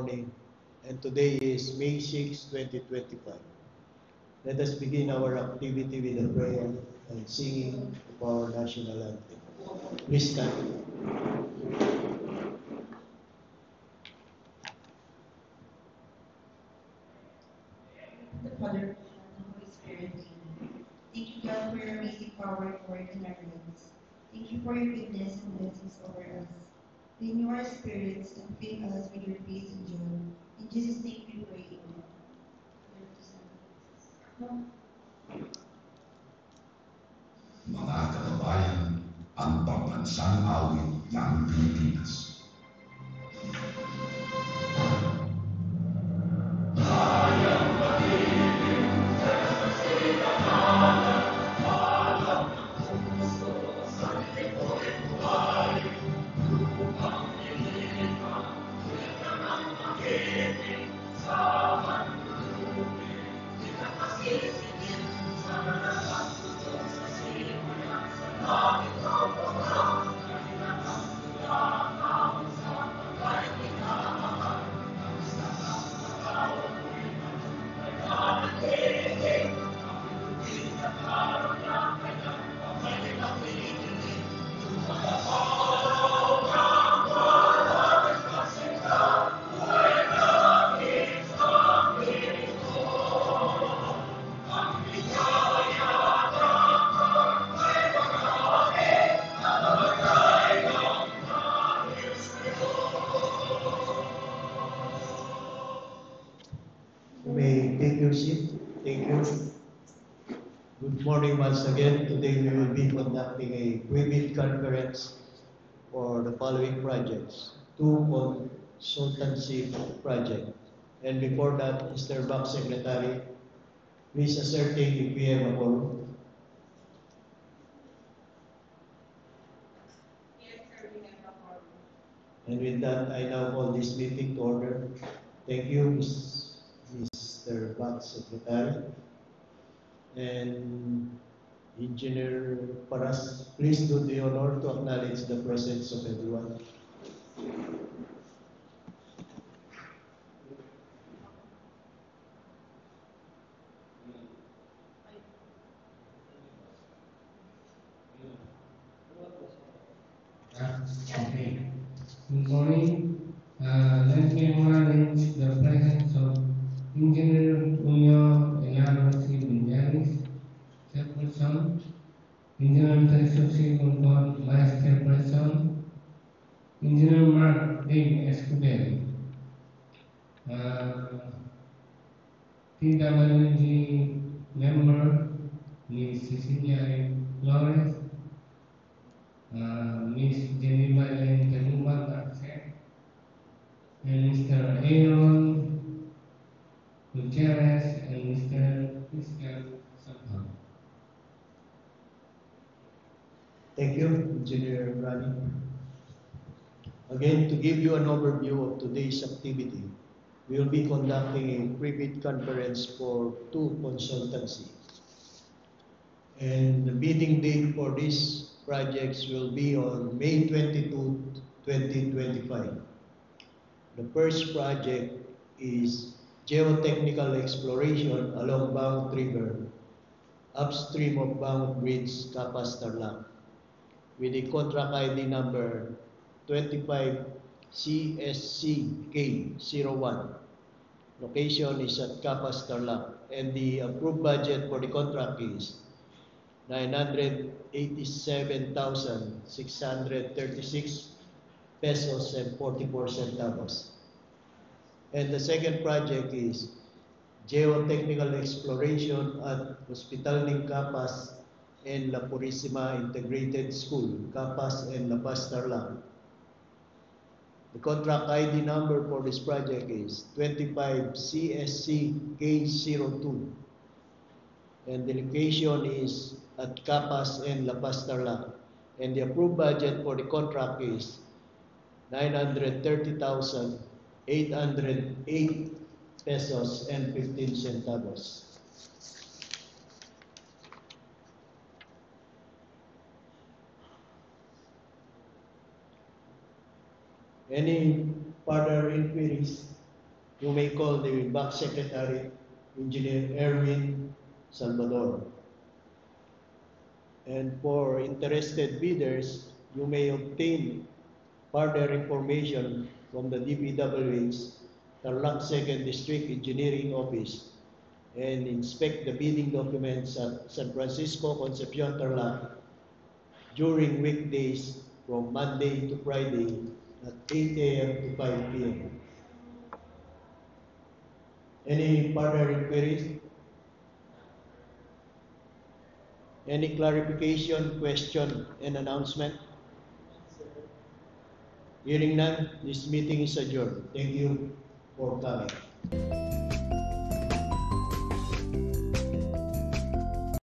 morning, and today is May 6, 2025. Let us begin our activity with a prayer and singing of our national anthem. Please stand. The Father, and the Holy Spirit. Amen. Thank you, God, for your amazing power and work in our lives. Thank you for your goodness and blessings over us. Renew our spirits and fill us with your peace and joy. In Jesus' name we pray. Amen. Mga kababayan, ang pambansang awit ng Pilipinas. You may take your seat. Thank you. Good morning once again. Today we will be conducting a pre-bid conference for the following projects. Two consultancy projects. And before that, Mr. Back Secretary, please ascertain if we have a quorum. Yes, sir, we have a quorum. And with that, I now call this meeting to order. Thank you, Mr. Back Secretary. And Engineer Paras, please do the honor to acknowledge the presence of everyone. Okay. Good morning. Let me acknowledge the presence of Engineer Julio Elano C. Vinyanis, Chairperson, Engineer Teresa C. Monton, Vice Chairperson, Engineer Mark A. Escudero, TWG member Ms. Cecilia A. Flores, Ms. Geneva Ellen Canubat, Arce, and Mr. Aaron Gutierrez and Mr. Christian Sampal. Thank you, Engineer Rani. Again, to give you an overview of today's activity, we will be conducting a pre-bid conference for two consultancy. And the bidding date for these projects will be on May 22, 2025. The first project is geotechnical exploration along Bangot River, upstream of Bangot Bridge, Capas, Tarlac, with a contract ID number 25 CSCK01. Location is at Capas, Tarlac, and the approved budget for the contract is 987,636 pesos and 44 centavos. And the second project is geotechnical exploration at Hospital ng Capas and La Purisima Integrated School, Capas and La Paz, Tarlac. The contract ID number for this project is 25 CSCK02, and the location is at Capas and La Paz, Tarlac. And the approved budget for the contract is 930,808 pesos and 15 centavos. Any further inquiries? you may call the back secretary, Engineer Erwin Salvador. And for interested bidders, you may obtain further information from the DPWH's Tarlac 2nd District Engineering Office and inspect the bidding documents at San Francisco Concepcion Tarlac during weekdays from Monday to Friday at 8 a.m. to 5 p.m. Any further inquiries? Any clarification, question, and announcement? Hearing none, this meeting is adjourned. Thank you for coming.